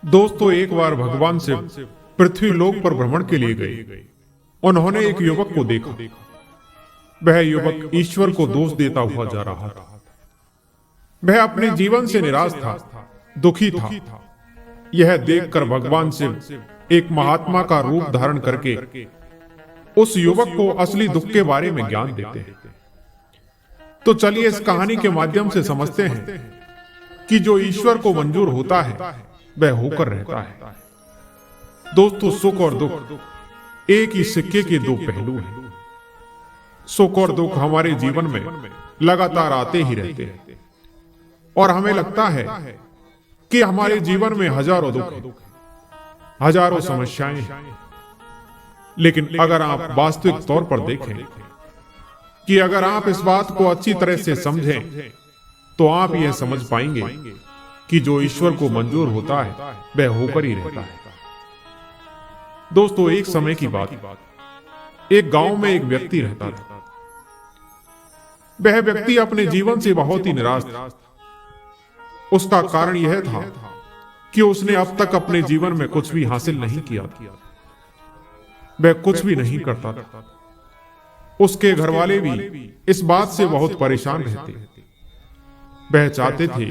दोस्तों, एक बार भगवान शिव पृथ्वी लोक पर भ्रमण के लिए गए। उन्होंने एक युवक को देखा। वह युवक ईश्वर को दोष देता हुआ जा रहा था। वह अपने जीवन से निराश था, दुखी था। यह देखकर भगवान शिव एक महात्मा का रूप धारण करके उस युवक को असली दुख के बारे में ज्ञान देते हैं। तो चलिए इस कहानी के माध्यम से समझते हैं कि जो ईश्वर को मंजूर होता है वह होकर रहता है। दोस्तों, सुख और दुख एक ही सिक्के के दो पहलू हैं। सुख और दुख हमारे जीवन में लगातार आते ही रहते हैं और हमें लगता है कि हमारे जीवन में हजारों दुख हैं, हजारों समस्याएं हैं। लेकिन अगर आप वास्तविक तौर पर देखें कि अगर आप इस बात को अच्छी तरह से समझें तो आप यह समझ पाएंगे कि जो ईश्वर को मंजूर होता है वह होकर ही रहता है। दोस्तों, एक समय की बात, एक गांव में एक व्यक्ति रहता था। वह व्यक्ति अपने जीवन से बहुत ही निराश था। उसका कारण यह था कि उसने अब तक अपने जीवन में कुछ भी हासिल नहीं किया था। वह कुछ भी नहीं करता था। उसके घर वाले भी इस बात से बहुत परेशान रहते। वह चाहते थे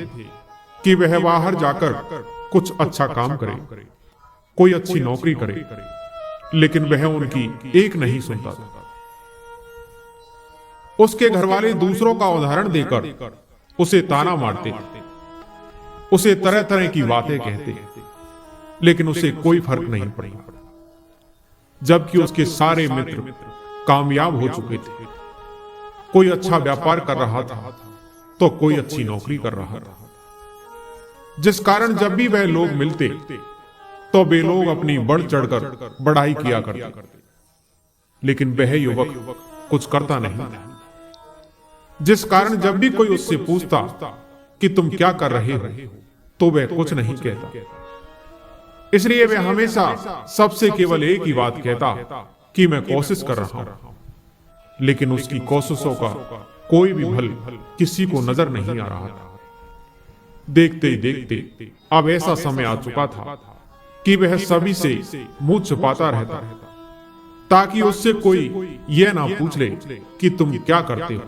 कि वह बाहर जाकर कुछ अच्छा काम करे, कोई अच्छी नौकरी करे, लेकिन वह उनकी एक नहीं सुनता था। उसके घर वाले दूसरों का उदाहरण देकर उसे ताना मारते थे, उसे तरह तरह की बातें कहते, लेकिन उसे कोई फर्क नहीं पड़ा। जबकि उसके सारे मित्र कामयाब हो चुके थे। कोई अच्छा व्यापार कर रहा था तो कोई अच्छी नौकरी कर रहा था, जिस कारण जब भी वह लोग मिलते तो वे लोग अपनी बढ़ चढ़कर बढ़ाई किया करते। लेकिन वह युवक कुछ करता नहीं था, जिस कारण जब भी कोई उससे पूछता कि तुम क्या कर रहे हो तो वह कुछ नहीं कहता। इसलिए वह हमेशा सबसे केवल एक ही बात कहता कि मैं कोशिश कर रहा हूं। लेकिन उसकी कोशिशों का कोई भी फल किसी को नजर नहीं आ रहा था। देखते ही देखते अब ऐसा समय आ चुका था कि वह सभी से मुंह छुपाता रहता ताकि उससे कोई यह ना पूछ ले कि तुम क्या करते हो,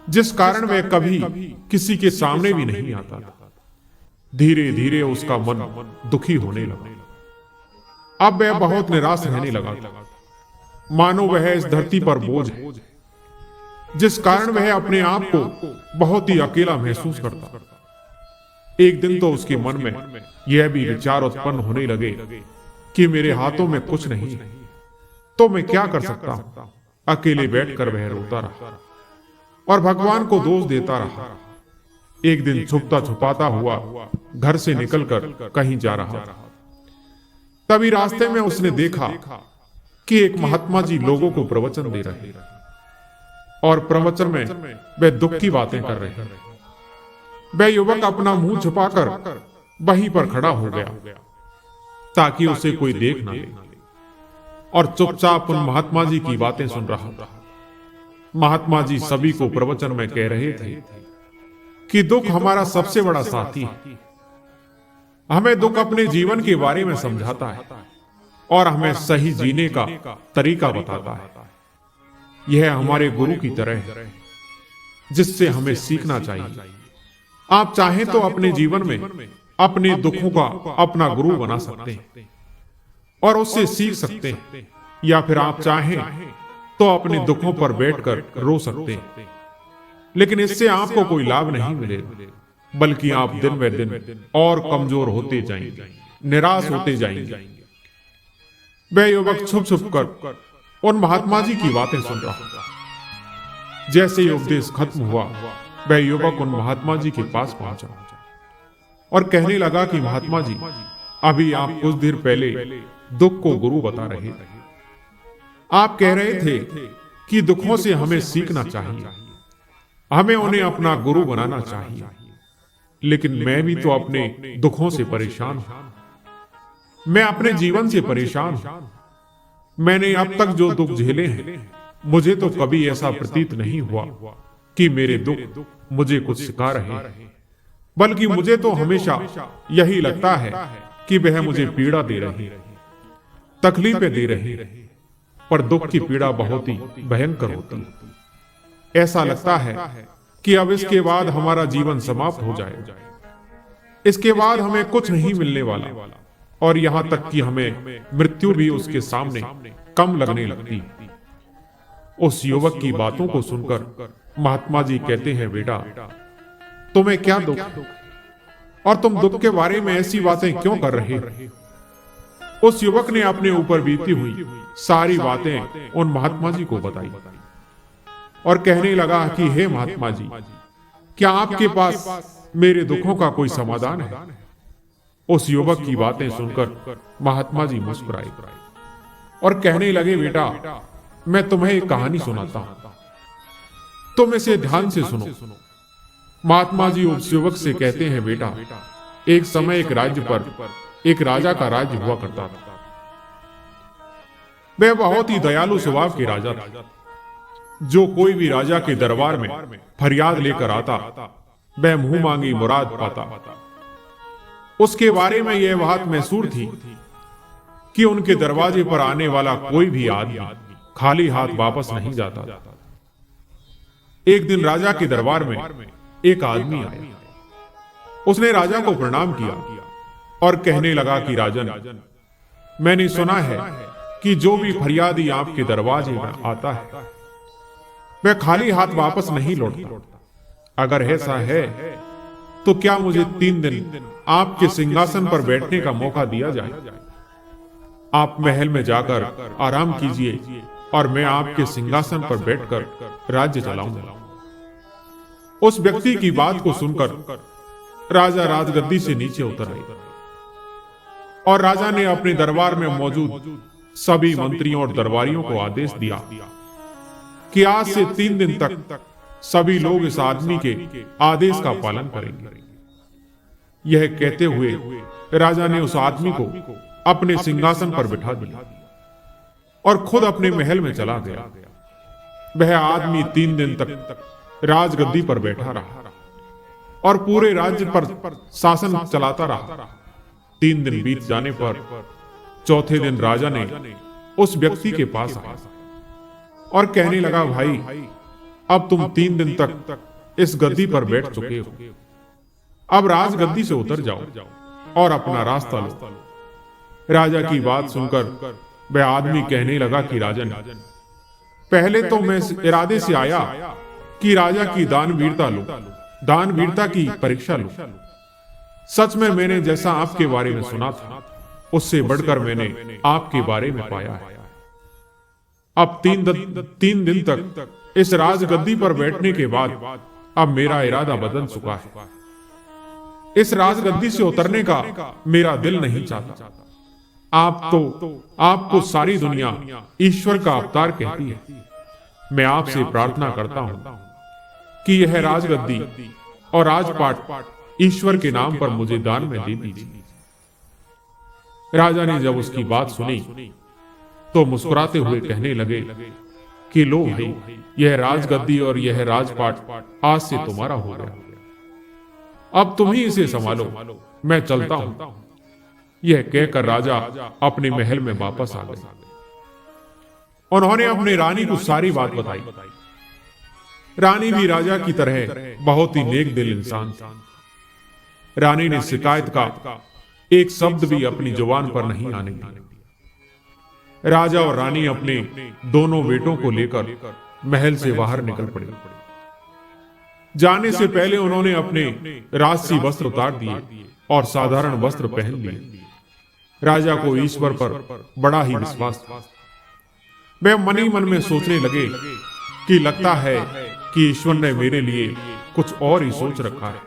जिस कारण वह कभी किसी के सामने भी नहीं आता था। धीरे धीरे उसका मन दुखी होने लगा। अब वह बहुत निराश रहने लगा था, मानो वह इस धरती पर बोझ है, जिस कारण वह अपने आप को बहुत ही अकेला महसूस करता। एक दिन तो उसके मन में यह भी विचार उत्पन्न होने लगे कि मेरे हाथों में कुछ नहीं है तो मैं क्या कर सकता हूं। अकेले बैठकर वह रोता रहा और भगवान को दोष देता रहा। एक दिन छुपता छुपाता हुआ घर से निकलकर कहीं जा रहा था। तभी रास्ते में उसने देखा कि एक महात्मा जी लोगों को प्रवचन दे रहे और प्रवचन में वे दुख की बातें कर रहे हैं। वह युवक अपना मुंह छुपाकर वहीं पर खड़ा हो गया ताकि उसे कोई देख ना ले और चुपचाप उन महात्मा जी की बातें सुन रहा था। महात्मा जी सभी को प्रवचन में कह रहे थे कि दुख हमारा सबसे बड़ा साथी है। हमें दुख अपने जीवन के बारे में समझाता है और हमें सही जीने का तरीका बताता है। यह हमारे गुरु की तरह है जिससे हमें सीखना चाहिए। आप चाहें तो अपने जीवन में अपने दुखों का अपना गुरु बना सकते हैं और उससे सीख सकते हैं, या फिर आप चाहें तो अपने दुखों पर बैठकर रो सकते हैं। लेकिन इससे आपको कोई लाभ नहीं मिलेगा, बल्कि आप दिन ब दिन और कमजोर होते जाएंगे, निराश होते जाएंगे। वह युवक छुप छुप कर उन महात्मा जी की बातें सुन रहा था। जैसे ही उपदेश खत्म हुआ, वह युवक उन महात्मा जी के पास पहुंचा और कहने लगा कि महात्मा जी, अभी आप कुछ देर पहले दुख को गुरु बता रहे थे। आप कह रहे थे कि दुखों से हमें सीखना चाहिए, हमें उन्हें अपना गुरु बनाना चाहिए। लेकिन मैं भी तो अपने दुखों से परेशान हूं। मैं अपने जीवन से परेशान हूं। मैंने अब तक जो दुख झेले हैं, मुझे तो कभी ऐसा प्रतीत नहीं हुआ कि मेरे दुख मुझे कुछ सिखा रहे हैं। बल्कि मुझे तो हमेशा यही लगता है कि वह मुझे पीड़ा दे रही, तकलीफें दे रही, पर दुख की पीड़ा बहुत ही भयंकर होती। ऐसा लगता है कि अब इसके बाद हमारा जीवन समाप्त हो जाएगा, इसके बाद हमें कुछ नहीं मिलने वाला, और यहां तक कि हमें मृत्यु भी उसके सामने कम लगने लगती। उस युवक की बातों को सुनकर महात्मा जी कहते हैं, बेटा तुम्हें क्या दुख है और तुम दुख के बारे में ऐसी बातें क्यों कर रहे हो? उस युवक ने अपने ऊपर बीती हुई सारी बातें उन महात्मा जी को बताई और कहने लगा कि हे महात्मा जी, क्या आपके पास मेरे दुखों का कोई समाधान है? उस युवक की बातें सुनकर महात्मा जी मुस्कुराए और कहने लगे, बेटा मैं तुम्हें एक कहानी सुनाता हूं, तुम इसे ध्यान से सुनो। महात्मा जी उस युवक से कहते हैं, बेटा एक समय एक राज्य पर एक राजा का राज्य हुआ करता था। वह बहुत ही दयालु स्वभाव के राजा था। जो कोई भी राजा के दरबार में फरियाद लेकर आता, वह मुंह मांगी मुराद पाता। उसके बारे में यह बात मैसूर थी कि उनके दरवाजे पर आने वाला कोई भी आदमी खाली हाथ वापस नहीं जाता। एक दिन राजा के दरबार में एक आदमी आया। उसने राजा को प्रणाम किया और कहने लगा कि राजन, मैंने सुना है कि जो भी फरियादी आपके दरवाजे में आता है वह खाली हाथ वापस नहीं लौटता। अगर ऐसा है तो क्या मुझे 3 दिन आपके सिंहासन पर बैठने का मौका दिया जाए? आप महल में जाकर आराम कीजिए और मैं आपके सिंहासन पर बैठकर राज्य चलाऊंगा। उस व्यक्ति की बात को सुनकर राजा राजगद्दी से नीचे उतर आए और राजा ने अपने दरबार में मौजूद सभी मंत्रियों और दरबारियों को आदेश दिया कि आज से 3 दिन तक सभी लोग इस आदमी के आदेश का पालन करेंगे। यह कहते हुए राजा ने उस आदमी को अपने सिंहासन पर बिठा दिया और खुद अपने महल में चला गया। वह आदमी 3 दिन तक राजगद्दी पर बैठा रहा और पूरे राज्य पर शासन चलाता रहा। 3 दिन बीत जाने पर चौथे दिन राजा ने उस व्यक्ति के पास आया और कहने लगा, भाई अब तुम 3 दिन तक इस गद्दी पर बैठ चुके हो, अब राजगद्दी से उतर जाओ और अपना रास्ता लो। राजा की बात सुनकर वह आदमी कहने लगा कि राजन, पहले तो मैं इस इरादे से आया कि राजा की दानवीरता लो, दानवीरता की परीक्षा लो। सच में मैंने जैसा आपके बारे में सुना था उससे बढ़कर मैंने आपके बारे में पाया है। अब 3 दिन तक इस राजगद्दी पर बैठने के बाद अब मेरा इरादा बदल चुका है। इस राजगद्दी से उतरने का मेरा दिल नहीं चाहता। आपको सारी दुनिया ईश्वर का अवतार कहती है। मैं आपसे प्रार्थना करता हूं कि यह राजगद्दी और राजपाट ईश्वर के नाम पर मुझे दान में दे दीजिए। राजा ने जब उसकी बात सुनी तो मुस्कुराते हुए कहने लगे कि लो भाई, यह राजगद्दी और यह राजपाट आज से तुम्हारा हो गया। अब तुम ही इसे संभालो, मैं चलता हूं। यह कहकर राजा अपने महल में वापस आ गए। उन्होंने अपने रानी को सारी बात बताई। रानी भी राजा की तरह बहुत ही नेक दिल इंसान थी। रानी ने शिकायत का एक शब्द भी अपनी जुबान पर नहीं आने दिया। राजा और रानी अपने दोनों बेटों को लेकर महल से बाहर निकल पड़े। जाने से पहले उन्होंने अपने राजसी वस्त्र उतार दिए और साधारण वस्त्र पहन लिए। राजा को ईश्वर पर बड़ा ही विश्वास था। वे मन ही मन में सोचने लगे कि लगता है कि ईश्वर ने मेरे लिए कुछ और ही सोच रखा है।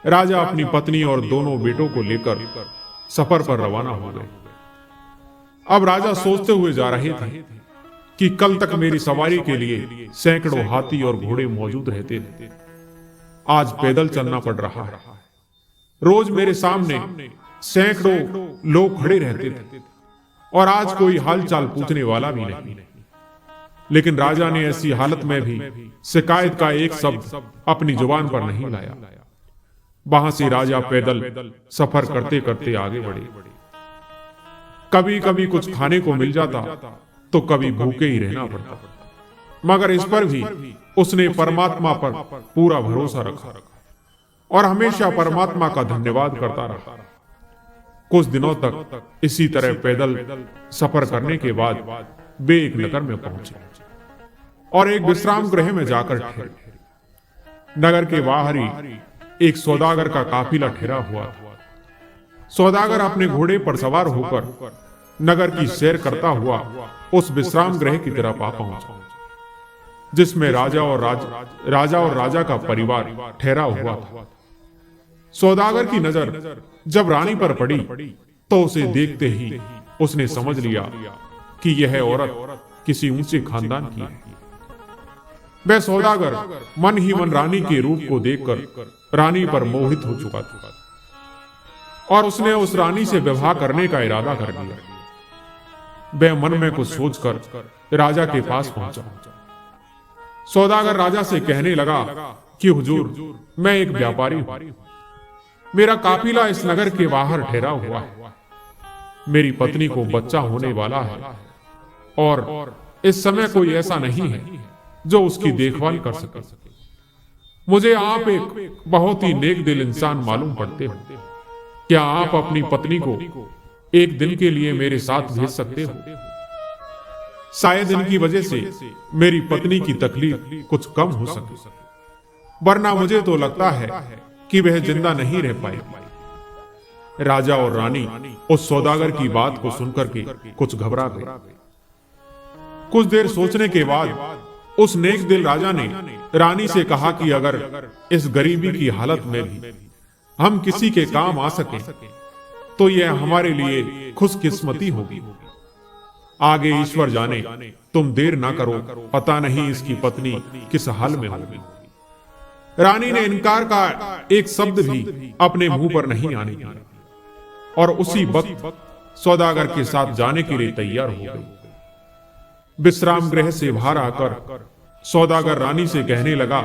राजा अपनी पत्नी और दोनों बेटों को लेकर सफर पर रवाना हो गए। अब राजा सोचते हुए जा रहे थे कि कल तक मेरी सवारी के लिए सैकड़ों हाथी और घोड़े मौजूद रहते थे, आज पैदल चलना पड़ रहा है। रोज मेरे सामने सैकड़ों लोग खड़े रहते थे और आज कोई हालचाल पूछने वाला भी नहीं। लेकिन राजा ने ऐसी हालत में भी शिकायत का एक शब्द अपनी जुबान पर नहीं लाया। वहां से राजा पैदल सफर करते करते आगे बढ़े। कभी कभी कुछ खाने को मिल जाता तो कभी भूखे ही रहना पड़ता, मगर इस पर भी उसने परमात्मा पर पूरा भरोसा रखा और हमेशा परमात्मा का धन्यवाद करता रहा। कुछ दिनों तक इसी तरह पैदल सफर करने के बाद वे एक नगर में पहुंचे और एक विश्राम गृह में जाकर ठहरे। नगर के बाहर ही एक सौदागर का काफिला ठहरा हुआ था। सौदागर अपने घोड़े पर सवार होकर नगर की सैर करता हुआ उस विश्राम गृह की तरफ आ पहुंचा, जिसमें राजा और राजा का परिवार ठहरा हुआ था। सौदागर की नजर जब रानी पर पड़ी तो उसे देखते ही उसने समझ लिया कि यह औरत किसी ऊंचे खानदान की है। वह सौदागर मन ही मन रानी के रूप को देखकर रानी पर मोहित हो चुका था और उसने उस रानी से विवाह करने का इरादा कर लिया। वह मन में कुछ सोचकर राजा के पास पहुंचा। सौदागर राजा से कहने लगा कि हुजूर, मैं एक व्यापारी हूं। मेरा काफिला इस नगर के बाहर ठहरा हुआ है। मेरी पत्नी को बच्चा होने वाला है और इस समय कोई ऐसा नहीं है जो उसकी देखभाल कर सके। मुझे आप एक बहुत ही नेक दिल इंसान मालूम पड़ते हो। क्या आप अपनी पत्नी को एक दिन के लिए मेरे साथ भेज सकते हो? शायद इनकी वजह से मेरी पत्नी की तकलीफ कुछ कम हो सके, वरना मुझे तो लगता है कि वह जिंदा नहीं रह पाएगी। राजा और रानी उस सौदागर की बात को सुनकर के कुछ घबरा गए। कुछ देर सोचने के बाद उस नेक दिल राजा ने रानी से कहा कि अगर इस गरीबी की हालत में भी हम किसी के काम आ सके तो यह हमारे लिए खुशकिस्मती होगी। आगे ईश्वर जाने, तुम देर ना करो, पता नहीं इसकी पत्नी किस हाल में होगी। रानी ने इनकार का एक शब्द भी अपने मुंह पर नहीं आने दिया और उसी वक्त सौदागर के साथ जाने के लिए तैयार हो गई। विश्राम गृह से बाहर आकर सौदागर रानी से कहने लगा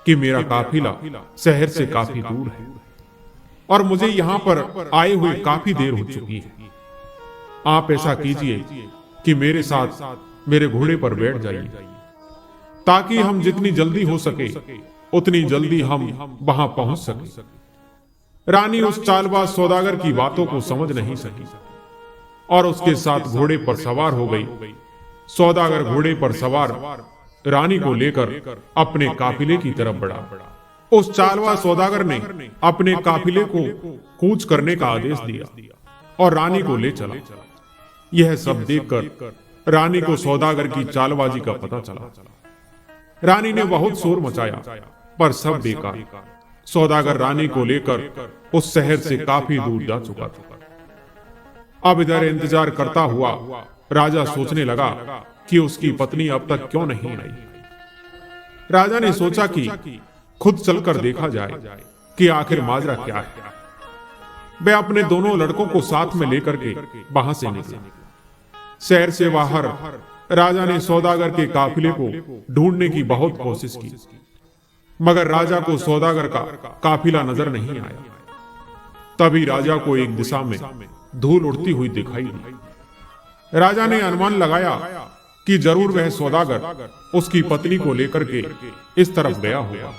कि मेरा काफिला शहर से काफी दूर है और मुझे यहां पर आए हुए काफी देर हो चुकी है। आप ऐसा कीजिए कि मेरे साथ मेरे घोड़े पर बैठ जाइए, ताकि हम जितनी जल्दी हो सके उतनी जल्दी हम वहां पहुंच सके। रानी उस चालबाज सौदागर की बातों को समझ नहीं सकी और उसके साथ घोड़े पर सवार हो गई। सौदागर घोड़े पर सवार रानी को लेकर अपने काफिले की तरफ बढ़ा। उस चालबाज सौदागर ने अपने काफिले को कूच करने का आदेश दिया और रानी को ले चला। यह सब देखकर रानी को सौदागर की चालबाजी का पता चला। रानी ने बहुत शोर मचाया, पर सब बेकार। सौदागर रानी को लेकर उस शहर से काफी दूर जा चुका था। अब इधर इंतजार करता हुआ राजा सोचने लगा कि उसकी पत्नी अब तक क्यों नहीं आई। राजा ने सोचा कि खुद चलकर देखा जाए कि आखिर माजरा क्या है। वह अपने दोनों लड़कों को साथ में लेकर के वहां से निकला। शहर से बाहर राजा ने सौदागर के काफिले को ढूंढने की बहुत कोशिश की, मगर राजा को सौदागर का काफिला नजर नहीं आया। तभी राजा को एक दिशा में धूल उड़ती हुई दिखाई दी। राजा ने अनुमान लगाया कि जरूर वह सौदागर उसकी पत्नी को लेकर के इस तरफ गया होगा।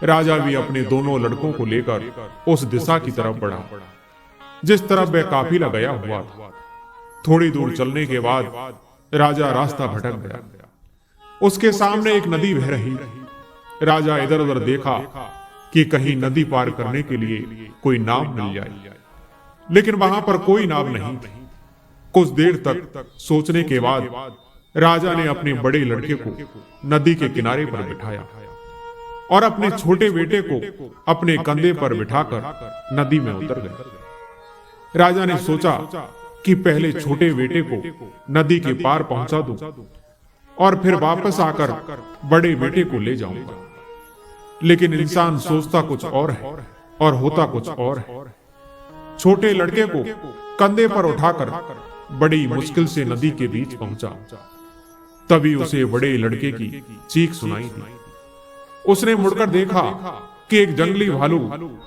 राजा भी अपने दोनों लड़कों को लेकर उस दिशा की तरफ बढ़ा जिस तरफ वह काफिला गया हुआ था। थोड़ी दूर चलने के बाद राजा रास्ता भटक गया। उसके सामने एक नदी बह रही। राजा इधर उधर देखा कि कहीं नदी पार करने के लिए कोई नाव मिल जाए, लेकिन वहां पर कोई नाव नहीं थी। कुछ देर तक सोचने के बाद राजा ने अपने बड़े लड़के को नदी के किनारे पर बिठाया और अपने छोटे बेटे को अपने कंधे पर बिठाकर नदी में उतर गए। राजा ने सोचा कि पहले छोटे बेटे को नदी के पार पहुंचा दूं और फिर वापस आकर बड़े बेटे को ले जाऊंगा। लेकिन इंसान सोचता कुछ और है और होता कुछ और है। छोटे लड़के को कंधे पर उठाकर बड़ी मुश्किल से नदी के बीच पहुंचा। तभी उसे बड़े लड़के की चीख सुनाई दी। उसने मुड़कर देखा कि एक जंगली भालू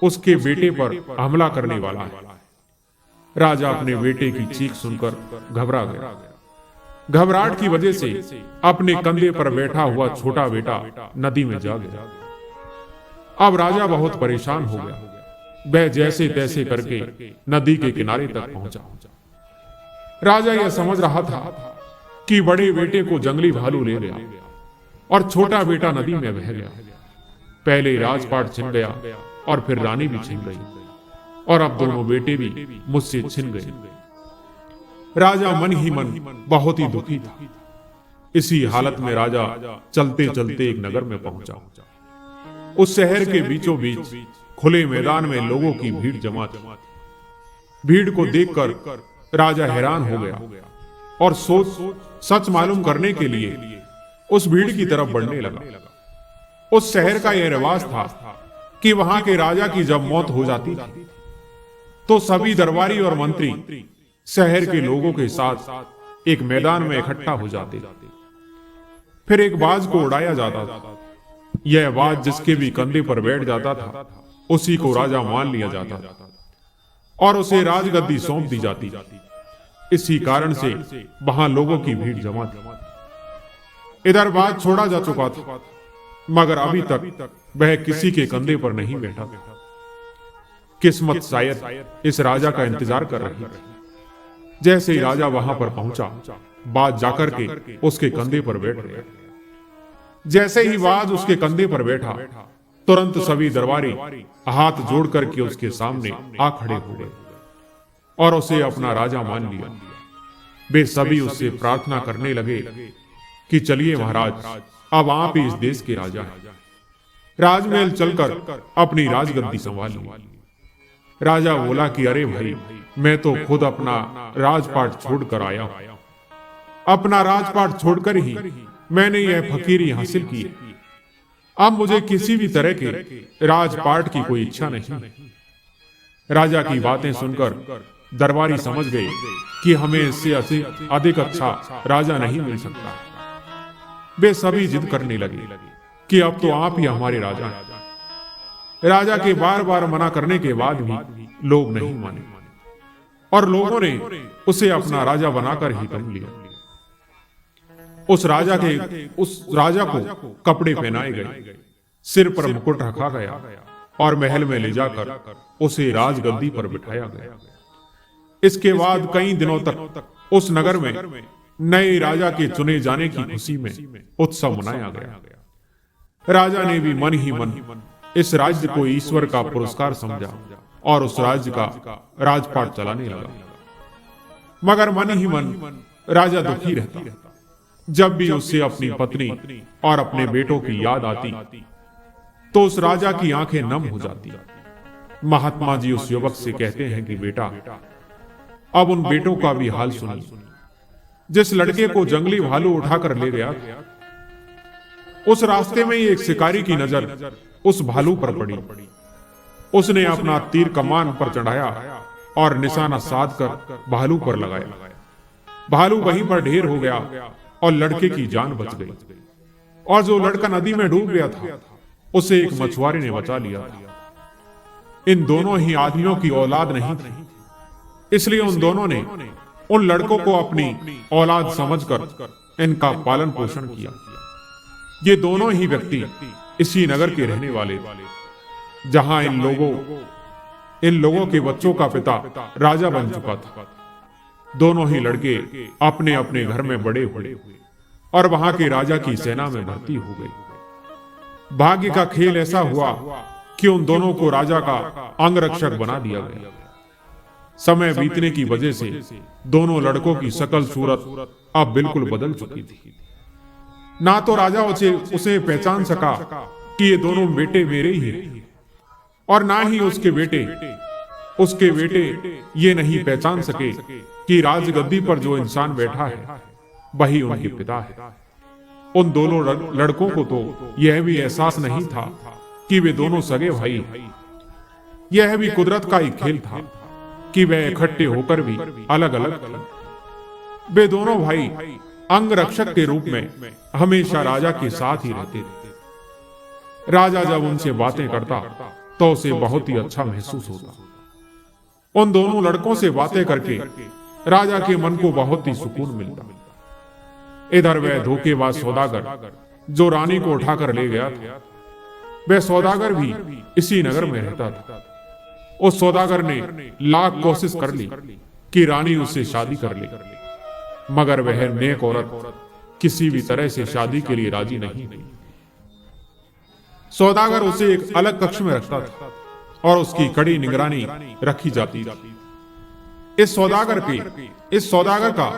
उसके बेटे पर हमला करने वाला है। राजा अपने बेटे की चीख सुनकर घबरा गया। घबराहट की वजह से अपने कंधे पर बैठा हुआ छोटा बेटा नदी में जा गया। अब राजा बहुत परेशान हो गया। वह जैसे तैसे करके नदी के किनारे तक पहुंचा। राजा यह समझ रहा था कि बड़े बेटे को जंगली भालू ले गया और छोटा बेटा नदी में बह गया। पहले राजपाट छिन गया और फिर रानी भी छिन गई और अब दोनों बेटे भी मुझसे छिन गए। राजा मन ही मन बहुत ही दुखी था। इसी हालत में राजा चलते चलते एक नगर में पहुंचा। उस शहर के बीचों बीच खुले मैदान में लोगों की भीड़ जमा थी। भीड़ को देखकर राजा हैरान हो गया और सच मालूम करने के लिए उस भीड़ की तरफ बढ़ने लगा। उस शहर का यह रिवाज था कि वहां के राजा की जब मौत हो जाती थी तो सभी दरबारी और मंत्री शहर के लोगों के साथ एक मैदान में इकट्ठा हो जाते। फिर एक बाज को उड़ाया जाता था। यह बाज जिसके भी कंधे पर बैठ जाता था उसी को राजा मान लिया जाता था और उसे राजगद्दी सौंप दी जाती। इसी कारण से वहां लोगों की भीड़ जमा थी। इधर बाज छोड़ा जा चुका था मगर अभी तक वह किसी के कंधे पर नहीं बैठा। किस्मत शायद इस राजा का इंतजार कर रही थी। जैसे ही राजा वहां पर पहुंचा, बाज जाकर के उसके कंधे पर बैठ गया। जैसे ही बाज उसके कंधे पर बैठा, तुरंत सभी दरबारी हाथ जोड़ करके उसके सामने आ खड़े हो गए और उसे अपना राजा मान लिया। वे सभी उससे प्रार्थना करने लगे कि चलिए महाराज, अब आप ही इस देश के राजा हैं। राजमहल चलकर अपनी राजगद्दी संभाल ली। राजा बोला कि अरे भाई, मैं तो खुद अपना राजपाट छोड़कर आया हूं। अपना राजपाट छोड़कर ही मैंने यह फकीरी हासिल की। अब मुझे किसी भी तरह के राजपाट की कोई इच्छा नहीं। राजा की बातें सुनकर दरबारी समझ गए कि हमें इससे अधिक अच्छा राजा नहीं मिल सकता। वे सभी जिद करने लगे कि अब तो आप ही हमारे राजा हैं। राजा के बार बार मना करने के बाद भी लोग नहीं माने और लोगों ने उसे अपना राजा बनाकर ही दम लिया। उस राजा को कपड़े पहनाए गए, सिर पर मुकुट रखा गया और महल में ले जाकर उसे राजगद्दी पर बिठाया गया। इसके बाद कई दिनों तक उस नगर में नए राजा के चुने जाने की खुशी में उत्सव मनाया गया। राजा ने भी मन ही मन इस राज्य को ईश्वर का पुरस्कार समझा और उस राज्य का राजपाट चलाने लगा। मगर मन ही मन राजा दुखी रहता। जब भी उससे अपनी पत्नी और अपने बेटों की याद आती तो उस राजा की आंखें नम हो जाती। महात्मा जी उस युवक से कहते हैं कि बेटा, अब उन बेटों का भी हाल सुनिए। जिस लड़के को जंगली भालू उठाकर ले गया था, उस रास्ते में ही एक शिकारी की नजर उस भालू पर पड़ी। उसने अपना तीर कमान पर चढ़ाया और निशाना साध कर भालू पर लगाया। भालू वहीं पर ढेर हो गया और लड़के की जान बच गई। और जो लड़का नदी में डूब गया था उसे एक मछुआरे ने बचा लिया था। इन दोनों ही आदमियों की औलाद नहीं थी, इसलिए उन दोनों ने उन लड़कों को अपनी औलाद समझकर इनका पालन पोषण किया। ये दोनों ही व्यक्ति इसी नगर के रहने वाले, जहां इन लोगों के बच्चों का पिता राजा बन चुका था। दोनों ही लड़के अपने अपने घर में बड़े हुए और वहां के राजा की सेना में भर्ती हो गए। भाग्य का खेल ऐसा हुआ कि उन दोनों को राजा का अंगरक्षक बना दिया गया। समय बीतने की वजह से दोनों लड़कों की शकल सूरत अब बिल्कुल बदल चुकी थी। ना तो राजा उसे पहचान सका कि ये दोनों बेटे मेरे ही हैं, और ना ही उसके बेटे ये नहीं पहचान सके कि राजगद्दी पर जो इंसान बैठा है वही उनके पिता है। उन दोनों लड़कों को तो यह भी एहसास नहीं था कि वे दोनों सगे भाई हैं। यह भी कुदरत का ही खेल था कि वे इकट्ठे होकर भी अलग अलग थे। वे दोनों भाई अंग रक्षक के रूप में हमेशा राजा के साथ ही रहते थे। राजा जब उनसे बातें करता तो उसे बहुत ही अच्छा महसूस होता। उन दोनों लड़कों से बातें करके राजा के मन को बहुत ही सुकून मिलता। इधर वह धोखेबाज सौदागर जो रानी को उठाकर ले गया था, वह सौदागर भी इसी नगर में रहता था। उस सौदागर ने लाख कोशिश कर ली कि रानी उससे शादी कर ले, मगर वह नेक औरत किसी भी तरह से शादी के लिए राजी नहीं हुई। सौदागर उसे एक अलग कक्ष में रखता था और उसकी कड़ी निगरानी रखी जाती थी। इस सौदागर का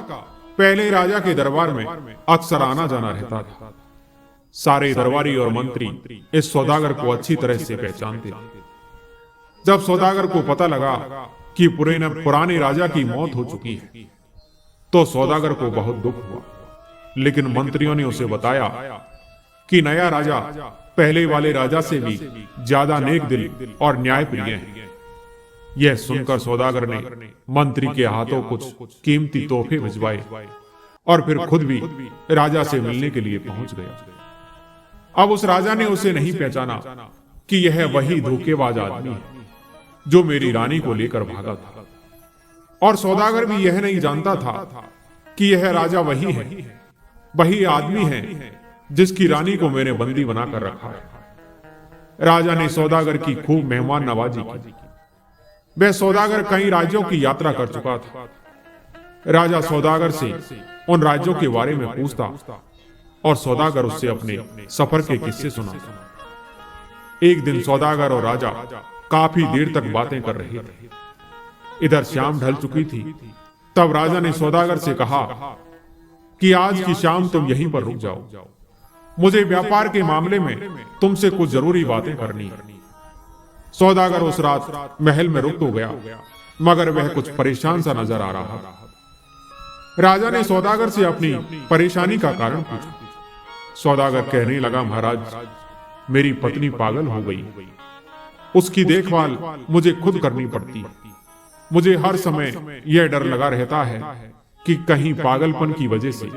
पहले राजा के दरबार में अक्सर आना जाना रहता था। सारे दरबारी और मंत्री इस सौदागर को अच्छी तरह से पहचानते थे। जब सौदागर को पता लगा कि पुराने राजा की मौत हो चुकी है, तो सौदागर को बहुत दुख हुआ। लेकिन मंत्रियों ने उसे बताया कि नया राजा पहले वाले राजा से भी ज्यादा नेक दिल और न्यायप्रिय है। यह सुनकर सौदागर ने मंत्री के हाथों कुछ कीमती तोहफे भिजवाए और फिर खुद भी राजा से मिलने के लिए पहुंच गया। अब उस राजा ने उसे नहीं पहचाना कि यह वही धोखेबाज आदमी है जो मेरी रानी को लेकर भागा था, और सौदागर भी यह नहीं जानता था कि यह राजा वही आदमी है जिसकी रानी को मैंने बंदी बनाकर रखा है। राजा ने सौदागर की खूब मेहमान नवाजी की। वह सौदागर कई राज्यों की यात्रा कर चुका था। राजा सौदागर से उन राज्यों के बारे में पूछता और सौदागर उससे अपने सफर के किस्से सुनाता। एक दिन सौदागर और राजा काफी देर तक बातें कर रहे थे। इधर शाम ढल चुकी थी। तब राजा ने सौदागर से कहा कि आज की शाम तुम यहीं पर रुक जाओ, मुझे व्यापार के मामले में तुमसे कुछ जरूरी बातें करनी है। सौदागर उस रात महल में रुक तो गया, मगर वह कुछ परेशान सा नजर आ रहा था। राजा ने सौदागर से अपनी परेशानी का कारण पूछा। सौदागर कहने लगा, महाराज, मेरी पत्नी पागल हो गई। उसकी देखभाल मुझे खुद करनी पड़ती है। मुझे हर समय यह डर लगा रहता है कि कहीं पागलपन की वजह से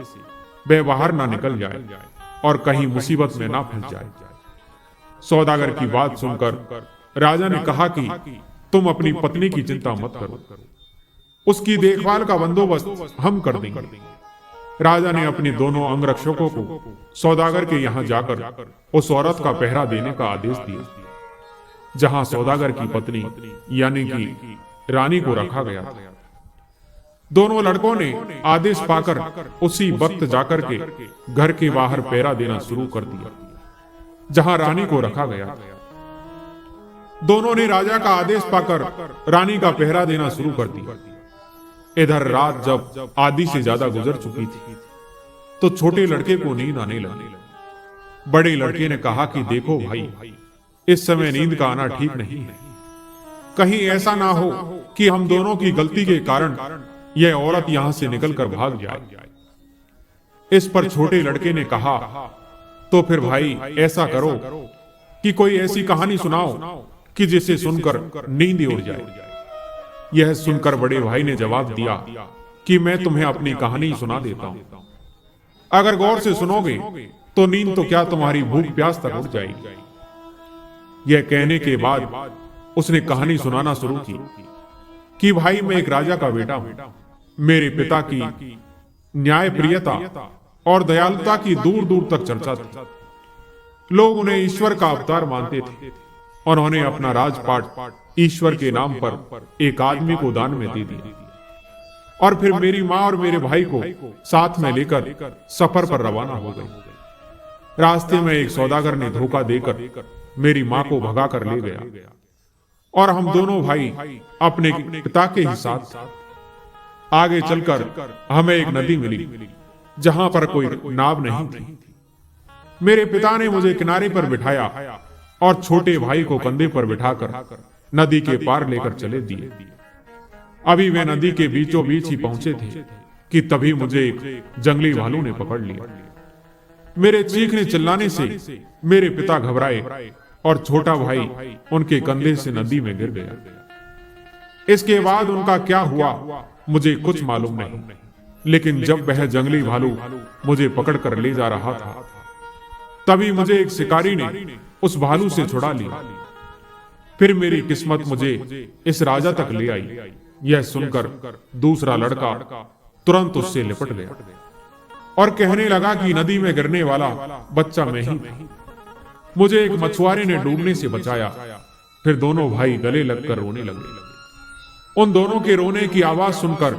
वह बाहर ना निकल जाए और कहीं मुसीबत में ना फंस जाए। सौदागर की बात सुनकर राजा ने कहा कि तुम अपनी पत्नी की चिंता मत करो, उसकी देखभाल का बंदोबस्त हम कर देंगे। राजा ने अपने दोनों अंगरक्षकों को सौदागर के यहां जाकर उस औरत का पहरा देने का आदेश दिया जहां सौदागर की पत्नी यानी कि रानी को रखा गया था। दोनों लड़कों ने आदेश पाकर उसी वक्त जाकर के घर के बाहर पहरा देना शुरू कर दिया जहां रानी को रखा गया था। दोनों ने राजा का आदेश पाकर रानी का पहरा देना शुरू कर दिया। इधर रात जब आधी से ज्यादा गुजर चुकी थी तो छोटे लड़के को नींद आने लगी। बड़े लड़के ने कहा कि देखो भाई, इस समय नींद का आना ठीक नहीं है। कहीं ऐसा ना हो कि हम दोनों की गलती के कारण यह औरत यहां से निकलकर भाग जाए। इस पर छोटे लड़के ने कहा, तो फिर भाई ऐसा करो कि कोई ऐसी कहानी सुनाओ कि जिसे सुनकर नींद उड़ जाए। यह सुनकर बड़े भाई ने जवाब दिया कि मैं तुम्हें अपनी कहानी सुना देता हूं। अगर गौर से सुनोगे तो नींद तो क्या तुम्हारी भूख प्यास तक उड़ जाएगी। यह कहने के बाद उसने कहानी सुनाना शुरू की कि भाई, मैं एक राजा का बेटा हूं। मेरे पिता की न्यायप्रियता और दयालुता की दूर दूर तक चर्चा थी। लोग उन्हें ईश्वर का अवतार मानते थे। उन्होंने अपना राजपाट ईश्वर के नाम पर एक आदमी को दान में दे दिया और फिर मेरी माँ और मेरे भाई को साथ में लेकर सफर पर रवाना हो गए। रास्ते में एक सौदागर ने धोखा देकर मेरी माँ को भगा कर ले गया और हम दोनों भाई अपने पिता के ही साथ आगे चलकर हमें एक नदी मिली जहां पर कोई नाव नहीं थी। मेरे पिता ने मुझे किनारे पर बिठाया और छोटे भाई को कंधे पर बिठाकर नदी के पार लेकर चले दिए। अभी वे नदी के बीचों बीच ही पहुंचे थे कि तभी मुझे एक जंगली भालू ने पकड़ लिया। मेरे चीखने चिल्लाने से मेरे पिता घबराए और छोटा भाई उनके कंधे से नदी में गिर गया। इसके बाद उनका क्या हुआ मुझे कुछ मालूम नहीं, लेकिन जब वह जंगली भालू मुझे पकड़ कर ले जा रहा था तभी मुझे एक शिकारी ने उस भालू से छुड़ा लिया। फिर मेरी किस्मत मुझे इस राजा तक ले आई। यह सुनकर दूसरा लड़का तुरंत उससे लिपट गया और कहने लगा कि नदी में गिरने वाला बच्चा मैं ही था। मुझे एक मछुआरे ने डूबने से बचाया। फिर दोनों भाई गले लगकर रोने लगे। उन दोनों के रोने की आवाज सुनकर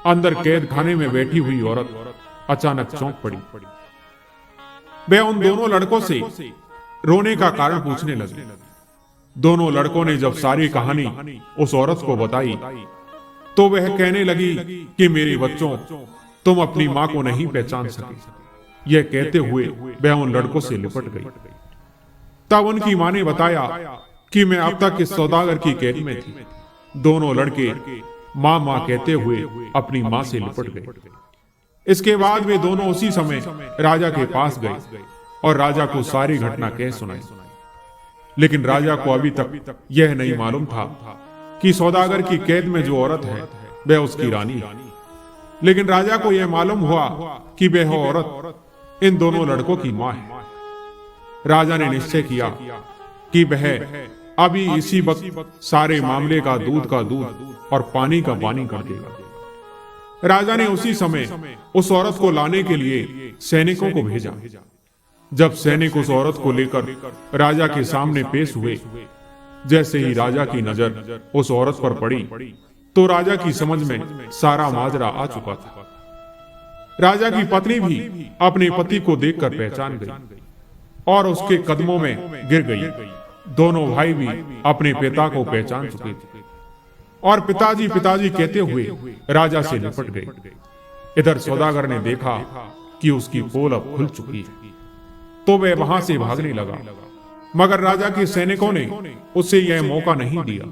अंदर कैद खाने में बैठी हुई औरत अचानक चौंक पड़ी। वह उन दोनों लड़कों से रोने का कारण पूछने लगी। दोनों लड़कों ने जब सारी कहानी उस औरत को बताई तो वह कहने लगी कि मेरे बच्चों, तुम अपनी मां को नहीं पहचान सके। यह कहते हुए वह उन लड़कों से लिपट गई। तब उनकी मां ने बताया कि मैं अब तक इस सौदागर की कैद में थी। दोनों लड़के मां मां कहते हुए अपनी मां से लिपट गए। इसके बाद वे दोनों उसी समय राजा के पास गए और राजा को सारी घटना कह सुनाई। लेकिन राजा को अभी तक यह नहीं मालूम था कि सौदागर की कैद में जो औरत है वह उसकी रानी है। लेकिन राजा को यह मालूम हुआ कि वह औरत इन दोनों लड़कों की मां है। राजा ने निश्चय किया कि वह अभी इसी वक्त सारे मामले का दूध और पानी का पानी कर देगा। राजा ने उसी समय उस औरत को लाने के लिए सैनिकों को भेजा। जब सैनिक उस औरत को लेकर राजा के सामने पेश हुए, जैसे ही राजा की नजर उस औरत पर पड़ी तो राजा की समझ में सारा माजरा आ चुका था। राजा की पत्नी भी अपने पति को देखकर पहचान गई और उसके कदमों में गिर गई। दोनों भाई भी अपने पिता को पहचान चुके थे और पिताजी पिताजी कहते हुए राजा से लिपट गए। इधर सौदागर ने देखा कि उसकी पोल अब खुल चुकी है तो वह वहां से भागने लगा, मगर राजा के सैनिकों ने उसे यह मौका नहीं दिया।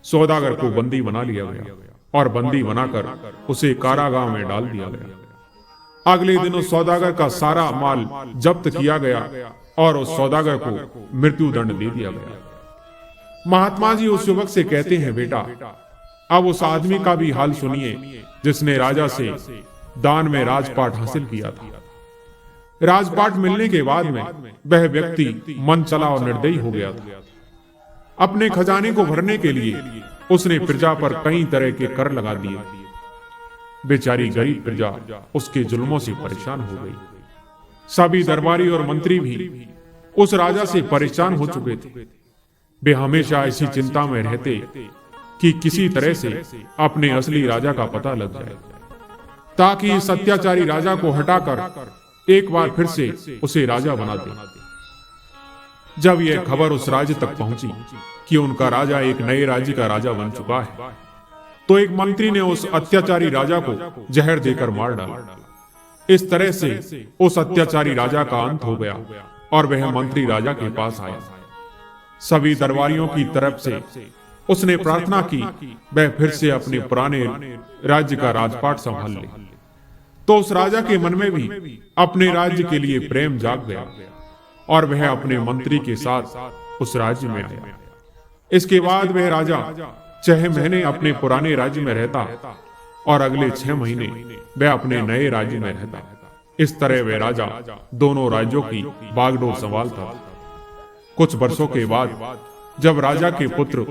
सौदागर को बंदी बना लिया गया और बंदी बनाकर उसे कारागाह में डाल दिया गया। अगले दिन उस सौदागर का सारा माल जब्त किया गया और उस सौदागर को मृत्यु दंड दे दिया गया। महात्मा जी उस युवक से कहते हैं, बेटा, अब उस आदमी का भी हाल सुनिए जिसने राजा से दान में राजपाट हासिल किया था। राजपाट मिलने के बाद में वह व्यक्ति मन चला और निर्दयी हो गया था। अपने खजाने को भरने के लिए उसने प्रजा पर कई तरह के कर लगा दिए। बेचारी गरीब प्रजा उसके जुल्मों से परेशान हो गई। सभी दरबारी और मंत्री भी उस राजा से परेशान हो चुके थे। वे हमेशा इसी चिंता में रहते कि किसी तरह से अपने असली राजा का पता लग जाए, ताकि इस अत्याचारी राजा को हटाकर एक बार फिर से उसे राजा बना दे। जब यह खबर उस राज्य तक पहुंची कि उनका राजा एक नए राज्य का राजा बन चुका है, तो एक मंत्री ने उस अत्याचारी राजा को जहर देकर मार डाला। इस तरह से उस अत्याचारी राजा का अंत हो गया और वह मंत्री राजा के पास आया। सभी दरबारियों की तरफ से उसने प्रार्थना की वह फिर से अपने पुराने राज्य का राजपाट संभाल ले। तो उस राजा के मन में भी अपने राज्य के लिए प्रेम जाग गया और वह अपने मंत्री के साथ उस राज्य में आया। इसके बाद वह राजा 6 महीने अपने पुराने राज्य में रहता और अगले 6 महीने वह अपने नए राज्य में रहता। इस तरह वह राजा दोनों राज्यों की बागडोर संभालता। कुछ वर्षों के बाद जब राजा के पुत्र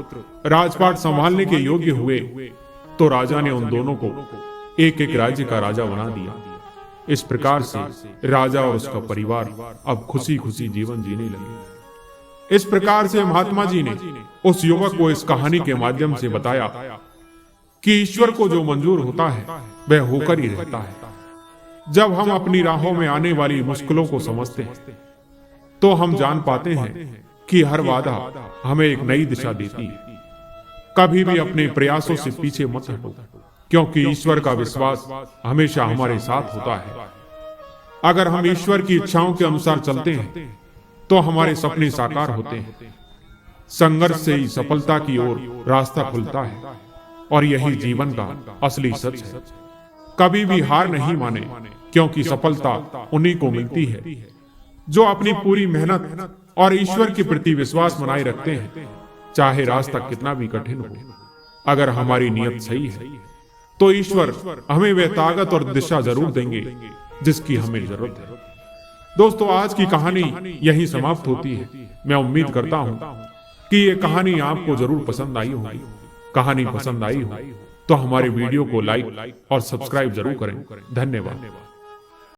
राजपाट संभालने के योग्य हुए तो राजा ने उन दोनों को एक एक राज्य का राजा बना दिया। इस प्रकार से राजा और उसका परिवार अब खुशी खुशी जीवन जीने लगे। इस प्रकार से महात्मा जी ने उस युवक को इस कहानी के माध्यम से बताया कि ईश्वर को जो मंजूर होता है वह होकर ही रहता है। जब हम अपनी राहों में आने वाली मुश्किलों को समझते हैं तो हम जान पाते हैं कि हर वादा हमें एक नई दिशा देती है। कभी भी अपने प्रयासों से पीछे मत हटो, क्योंकि ईश्वर का विश्वास हमेशा हमारे साथ होता है। अगर हम ईश्वर की इच्छाओं के अनुसार चलते हैं तो हमारे सपने साकार होते हैं। संघर्ष से ही सफलता की ओर रास्ता खुलता है और यही जीवन का असली सच है। कभी भी हार नहीं माने, क्योंकि सफलता उन्हीं को मिलती है जो अपनी पूरी मेहनत और ईश्वर के प्रति विश्वास बनाए रखते हैं, चाहे रास्ता कितना भी कठिन हो। अगर हमारी नियत सही है तो ईश्वर हमें वह ताकत और दिशा जरूर देंगे जिसकी हमें जरूरत है। दोस्तों, आज की कहानी यहीं समाप्त होती है। मैं उम्मीद करता हूं कि ये कहानी आपको जरूर पसंद आई होगी। कहानी पसंद आई हो तो हमारे वीडियो को लाइक और सब्सक्राइब जरूर करें। धन्यवाद।